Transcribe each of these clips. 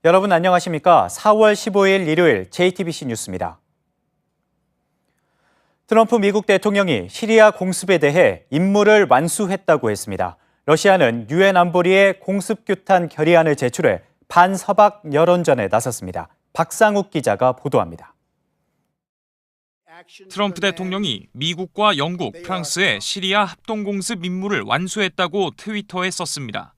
여러분 안녕하십니까? 4월 15일 일요일 JTBC 뉴스입니다. 트럼프 미국 대통령이 시리아 공습에 대해 임무를 완수했다고 했습니다. 러시아는 유엔 안보리에 공습 규탄 결의안을 제출해 반서방 여론전에 나섰습니다. 박상욱 기자가 보도합니다. 트럼프 대통령이 미국과 영국, 프랑스의 시리아 합동공습 임무를 완수했다고 트위터에 썼습니다.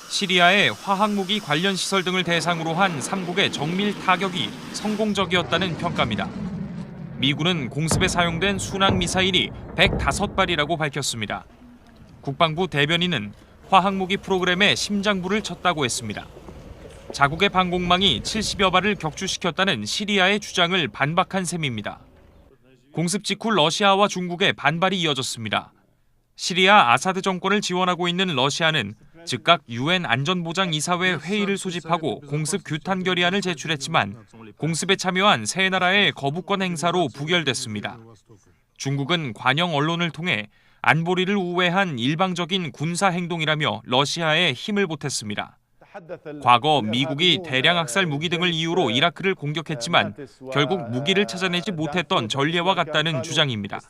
시리아의 화학무기 관련 시설 등을 대상으로 한 3국의 정밀 타격이 성공적이었다는 평가입니다. 미군은 공습에 사용된 순항 미사일이 105발이라고 밝혔습니다. 국방부 대변인은 화학무기 프로그램에 심장부를 쳤다고 했습니다. 자국의 방공망이 70여 발을 격추시켰다는 시리아의 주장을 반박한 셈입니다. 공습 직후 러시아와 중국의 반발이 이어졌습니다. 시리아 아사드 정권을 지원하고 있는 러시아는 즉각 유엔 안전보장이사회 회의를 소집하고 공습 규탄 결의안을 제출했지만 공습에 참여한 세 나라의 거부권 행사로 부결됐습니다. 중국은 관영 언론을 통해 안보리를 우회한 일방적인 군사 행동이라며 러시아에 힘을 보탰습니다. 과거 미국이 대량 학살 무기 등을 이유로 이라크를 공격했지만 결국 무기를 찾아내지 못했던 전례와 같다는 주장입니다.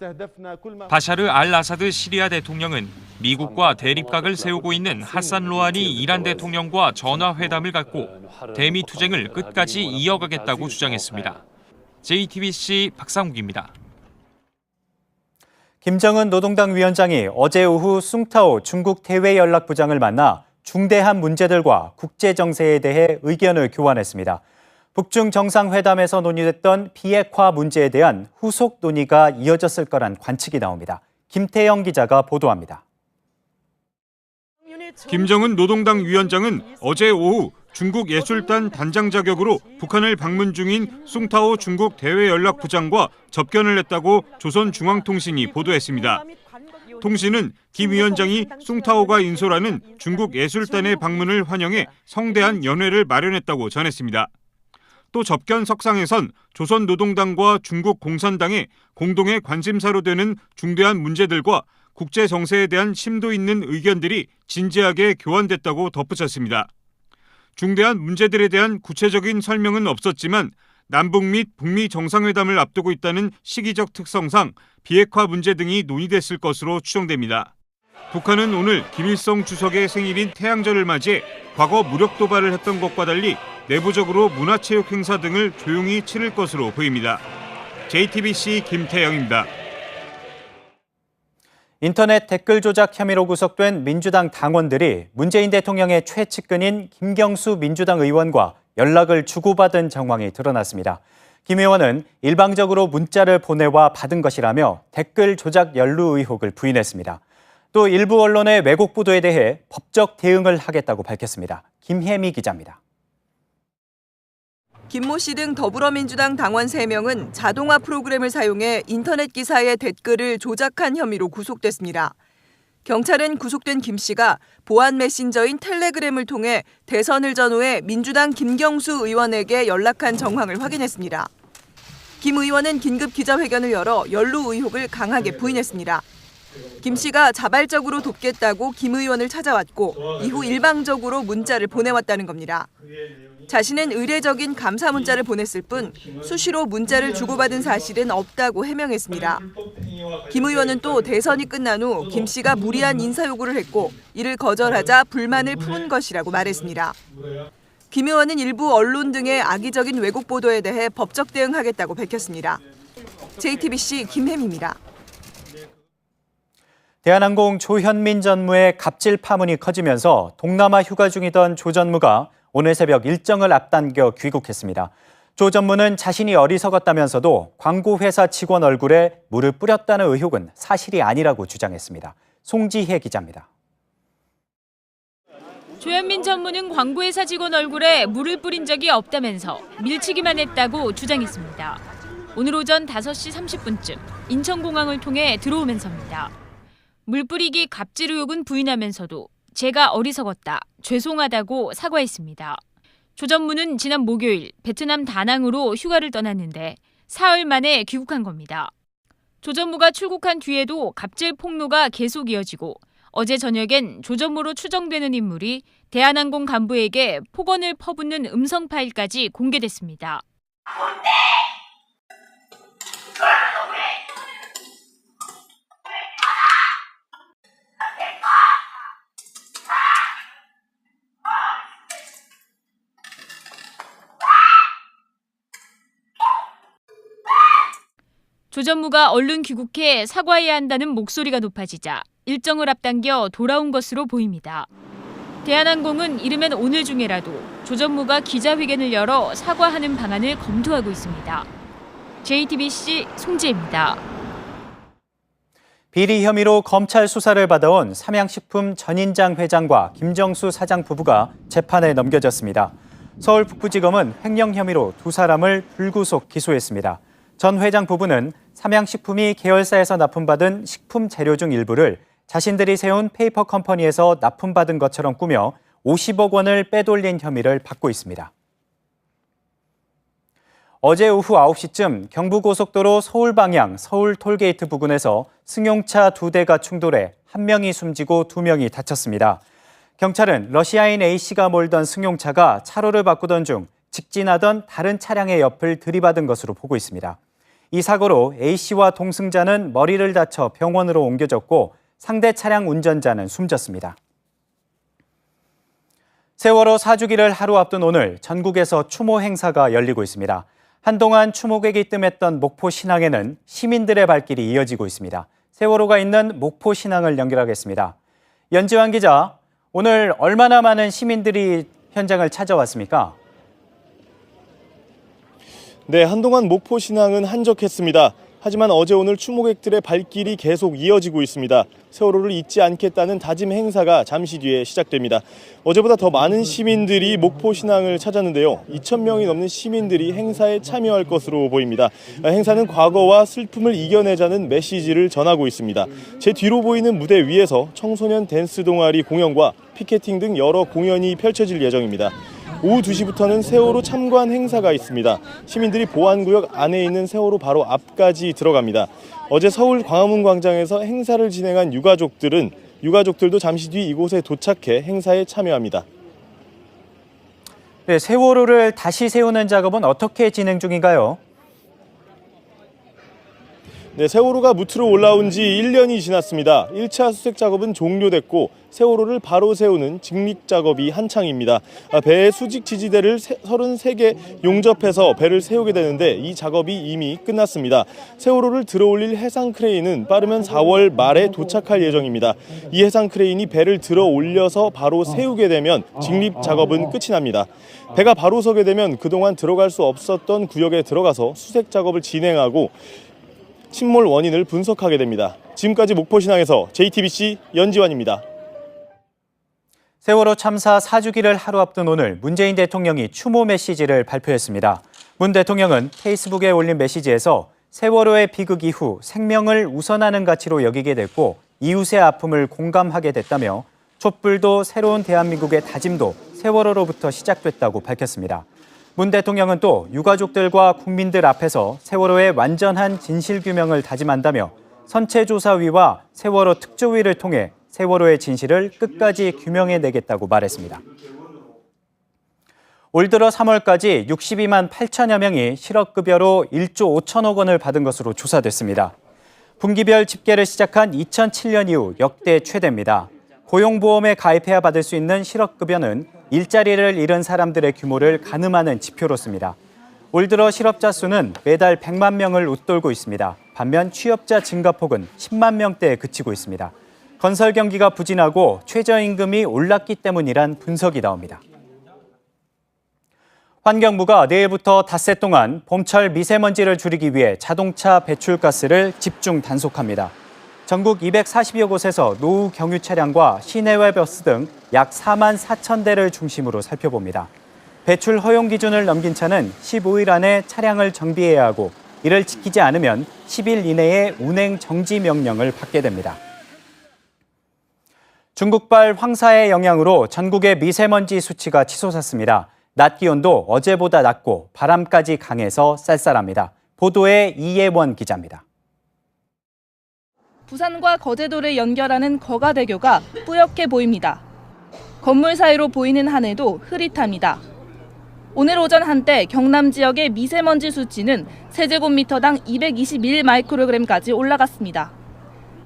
바샤르 알 아사드 시리아 대통령은 미국과 대립각을 세우고 있는 하산 로하니 이란 대통령과 전화회담을 갖고 대미 투쟁을 끝까지 이어가겠다고 주장했습니다. JTBC 박상욱입니다. 김정은 노동당 위원장이 어제 오후 숭타오 중국 대외연락부장을 만나 중대한 문제들과 국제 정세에 대해 의견을 교환했습니다. 북중 정상회담에서 논의됐던 비핵화 문제에 대한 후속 논의가 이어졌을 거란 관측이 나옵니다. 김태영 기자가 보도합니다. 김정은 노동당 위원장은 어제 오후 중국 예술단 단장 자격으로 북한을 방문 중인 숭타오 중국 대외연락부장과 접견을 했다고 조선중앙통신이 보도했습니다. 통신은 김 위원장이 숭타오가 인솔하는 중국 예술단의 방문을 환영해 성대한 연회를 마련했다고 전했습니다. 또 접견 석상에선 조선노동당과 중국 공산당의 공동의 관심사로 되는 중대한 문제들과 국제 정세에 대한 심도 있는 의견들이 진지하게 교환됐다고 덧붙였습니다. 중대한 문제들에 대한 구체적인 설명은 없었지만 남북 및 북미 정상회담을 앞두고 있다는 시기적 특성상 비핵화 문제 등이 논의됐을 것으로 추정됩니다. 북한은 오늘 김일성 주석의 생일인 태양절을 맞이해 과거 무력 도발을 했던 것과 달리 내부적으로 문화체육 행사 등을 조용히 치를 것으로 보입니다. JTBC 김태영입니다. 인터넷 댓글 조작 혐의로 구속된 민주당 당원들이 문재인 대통령의 최측근인 김경수 민주당 의원과 연락을 주고받은 정황이 드러났습니다. 김 의원은 일방적으로 문자를 보내와 받은 것이라며 댓글 조작 연루 의혹을 부인했습니다. 또 일부 언론의 왜곡 보도에 대해 법적 대응을 하겠다고 밝혔습니다. 김혜미 기자입니다. 김모 씨 등 더불어민주당 당원 3명은 자동화 프로그램을 사용해 인터넷 기사의 댓글을 조작한 혐의로 구속됐습니다. 경찰은 구속된 김 씨가 보안 메신저인 텔레그램을 통해 대선을 전후해 민주당 김경수 의원에게 연락한 정황을 확인했습니다. 김 의원은 긴급 기자회견을 열어 연루 의혹을 강하게 부인했습니다. 김 씨가 자발적으로 돕겠다고 김 의원을 찾아왔고 이후 일방적으로 문자를 보내왔다는 겁니다. 자신은 의례적인 감사 문자를 보냈을 뿐 수시로 문자를 주고받은 사실은 없다고 해명했습니다. 김 의원은 또 대선이 끝난 후 김 씨가 무리한 인사 요구를 했고 이를 거절하자 불만을 품은 것이라고 말했습니다. 김 의원은 일부 언론 등의 악의적인 왜곡 보도에 대해 법적 대응하겠다고 밝혔습니다. JTBC 김혜미입니다. 대한항공 조현민 전무의 갑질 파문이 커지면서 동남아 휴가 중이던 조 전무가 오늘 새벽 일정을 앞당겨 귀국했습니다. 조 전무는 자신이 어리석었다면서도 광고회사 직원 얼굴에 물을 뿌렸다는 의혹은 사실이 아니라고 주장했습니다. 송지혜 기자입니다. 조현민 전무는 광고회사 직원 얼굴에 물을 뿌린 적이 없다면서 밀치기만 했다고 주장했습니다. 오늘 오전 5시 30분쯤 인천공항을 통해 들어오면서입니다. 물 뿌리기 갑질 의혹은 부인하면서도 제가 어리석었다, 죄송하다고 사과했습니다. 조 전무는 지난 목요일 베트남 다낭으로 휴가를 떠났는데 사흘 만에 귀국한 겁니다. 조 전무가 출국한 뒤에도 갑질 폭로가 계속 이어지고 어제 저녁엔 조전무로 추정되는 인물이 대한항공 간부에게 폭언을 퍼붓는 음성 파일까지 공개됐습니다. 조전무가 얼른 귀국해 사과해야 한다는 목소리가 높아지자 일정을 앞당겨 돌아온 것으로 보입니다. 대한항공은 이르면 오늘 중에라도 조전무가 기자회견을 열어 사과하는 방안을 검토하고 있습니다. JTBC 송지혜입니다. 비리 혐의로 검찰 수사를 받아온 삼양식품 전인장 회장과 김정수 사장 부부가 재판에 넘겨졌습니다. 서울 북부지검은 횡령 혐의로 두 사람을 불구속 기소했습니다. 전 회장 부부는 삼양식품이 계열사에서 납품받은 식품 재료 중 일부를 자신들이 세운 페이퍼 컴퍼니에서 납품받은 것처럼 꾸며 50억 원을 빼돌린 혐의를 받고 있습니다. 어제 오후 9시쯤 경부고속도로 서울 방향 서울 톨게이트 부근에서 승용차 2대가 충돌해 1명이 숨지고 2명이 다쳤습니다. 경찰은 러시아인 A씨가 몰던 승용차가 차로를 바꾸던 중 직진하던 다른 차량의 옆을 들이받은 것으로 보고 있습니다. 이 사고로 A씨와 동승자는 머리를 다쳐 병원으로 옮겨졌고 상대 차량 운전자는 숨졌습니다. 세월호 4주기를 하루 앞둔 오늘 전국에서 추모 행사가 열리고 있습니다. 한동안 추모객이 뜸했던 목포 신항에는 시민들의 발길이 이어지고 있습니다. 세월호가 있는 목포 신항을 연결하겠습니다. 연지환 기자, 오늘 얼마나 많은 시민들이 현장을 찾아왔습니까? 네, 한동안 목포 신항은 한적했습니다. 하지만 어제 오늘 추모객들의 발길이 계속 이어지고 있습니다. 세월호를 잊지 않겠다는 다짐 행사가 잠시 뒤에 시작됩니다. 어제보다 더 많은 시민들이 목포 신항을 찾았는데요. 2,000명이 넘는 시민들이 행사에 참여할 것으로 보입니다. 행사는 과거와 슬픔을 이겨내자는 메시지를 전하고 있습니다. 제 뒤로 보이는 무대 위에서 청소년 댄스 동아리 공연과 피켓팅 등 여러 공연이 펼쳐질 예정입니다. 오후 2시부터는 세월호 참관 행사가 있습니다. 시민들이 보안구역 안에 있는 세월호 바로 앞까지 들어갑니다. 어제 서울 광화문 광장에서 행사를 진행한 유가족들도 잠시 뒤 이곳에 도착해 행사에 참여합니다. 네, 세월호를 다시 세우는 작업은 어떻게 진행 중인가요? 네, 세월호가 무트로 올라온 지 1년이 지났습니다. 1차 수색 작업은 종료됐고 세월호를 바로 세우는 직립 작업이 한창입니다. 배의 수직 지지대를 33개 용접해서 배를 세우게 되는데 이 작업이 이미 끝났습니다. 세월호를 들어올릴 해상 크레인은 빠르면 4월 말에 도착할 예정입니다. 이 해상 크레인이 배를 들어 올려서 바로 세우게 되면 직립 작업은 끝이 납니다. 배가 바로 서게 되면 그동안 들어갈 수 없었던 구역에 들어가서 수색 작업을 진행하고 침몰 원인을 분석하게 됩니다. 지금까지 목포신항에서 JTBC 연지환입니다. 세월호 참사 4주기를 하루 앞둔 오늘 문재인 대통령이 추모 메시지를 발표했습니다. 문 대통령은 페이스북에 올린 메시지에서 세월호의 비극 이후 생명을 우선하는 가치로 여기게 됐고 이웃의 아픔을 공감하게 됐다며 촛불도 새로운 대한민국의 다짐도 세월호로부터 시작됐다고 밝혔습니다. 문 대통령은 또 유가족들과 국민들 앞에서 세월호의 완전한 진실규명을 다짐한다며 선체조사위와 세월호 특조위를 통해 세월호의 진실을 끝까지 규명해내겠다고 말했습니다. 올 들어 3월까지 62만 8천여 명이 실업급여로 1조 5천억 원을 받은 것으로 조사됐습니다. 분기별 집계를 시작한 2007년 이후 역대 최대입니다. 고용보험에 가입해야 받을 수 있는 실업급여는 일자리를 잃은 사람들의 규모를 가늠하는 지표로습니다. 올 들어 실업자 수는 매달 100만 명을 웃돌고 있습니다. 반면 취업자 증가폭은 10만 명대에 그치고 있습니다. 건설 경기가 부진하고 최저임금이 올랐기 때문이란 분석이 나옵니다. 환경부가 내일부터 닷새 동안 봄철 미세먼지를 줄이기 위해 자동차 배출가스를 집중 단속합니다. 전국 240여 곳에서 노후 경유 차량과 시내외 버스 등 약 4만 4천 대를 중심으로 살펴봅니다. 배출 허용 기준을 넘긴 차는 15일 안에 차량을 정비해야 하고 이를 지키지 않으면 10일 이내에 운행 정지 명령을 받게 됩니다. 중국발 황사의 영향으로 전국의 미세먼지 수치가 치솟았습니다. 낮 기온도 어제보다 낮고 바람까지 강해서 쌀쌀합니다. 보도에 이예원 기자입니다. 부산과 거제도를 연결하는 거가대교가 뿌옇게 보입니다. 건물 사이로 보이는 하늘도 흐릿합니다. 오늘 오전 한때 경남 지역의 미세먼지 수치는 세제곱미터당 221 마이크로그램까지 올라갔습니다.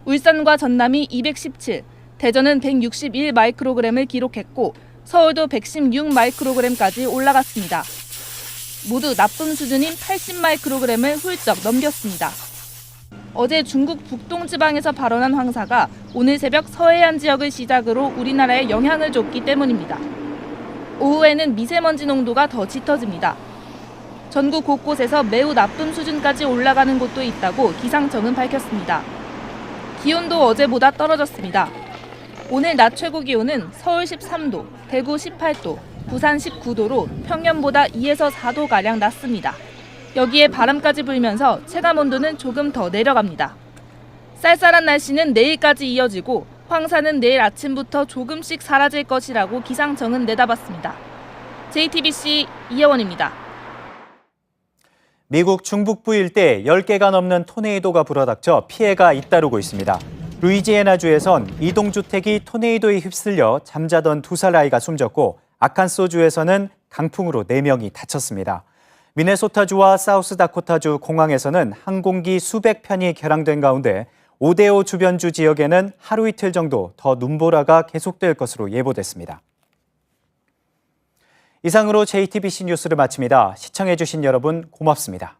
울산과 전남이 217, 대전은 161 마이크로그램을 기록했고 서울도 116 마이크로그램까지 올라갔습니다. 모두 나쁨 수준인 80 마이크로그램을 훌쩍 넘겼습니다. 어제 중국 북동지방에서 발원한 황사가 오늘 새벽 서해안 지역을 시작으로 우리나라에 영향을 줬기 때문입니다. 오후에는 미세먼지 농도가 더 짙어집니다. 전국 곳곳에서 매우 나쁨 수준까지 올라가는 곳도 있다고 기상청은 밝혔습니다. 기온도 어제보다 떨어졌습니다. 오늘 낮 최고 기온은 서울 13도, 대구 18도, 부산 19도로 평년보다 2에서 4도가량 낮습니다. 여기에 바람까지 불면서 체감온도는 조금 더 내려갑니다. 쌀쌀한 날씨는 내일까지 이어지고 황사는 내일 아침부터 조금씩 사라질 것이라고 기상청은 내다봤습니다. JTBC 이혜원입니다. 미국 중북부 일대 10개가 넘는 토네이도가 불어닥쳐 피해가 잇따르고 있습니다. 루이지애나주에선 이동주택이 토네이도에 휩쓸려 잠자던 2살 아이가 숨졌고 아칸소주에서는 강풍으로 4명이 다쳤습니다. 미네소타주와 사우스다코타주 공항에서는 항공기 수백 편이 결항된 가운데 오데오 주변주 지역에는 하루 이틀 정도 더 눈보라가 계속될 것으로 예보됐습니다. 이상으로 JTBC 뉴스를 마칩니다. 시청해주신 여러분 고맙습니다.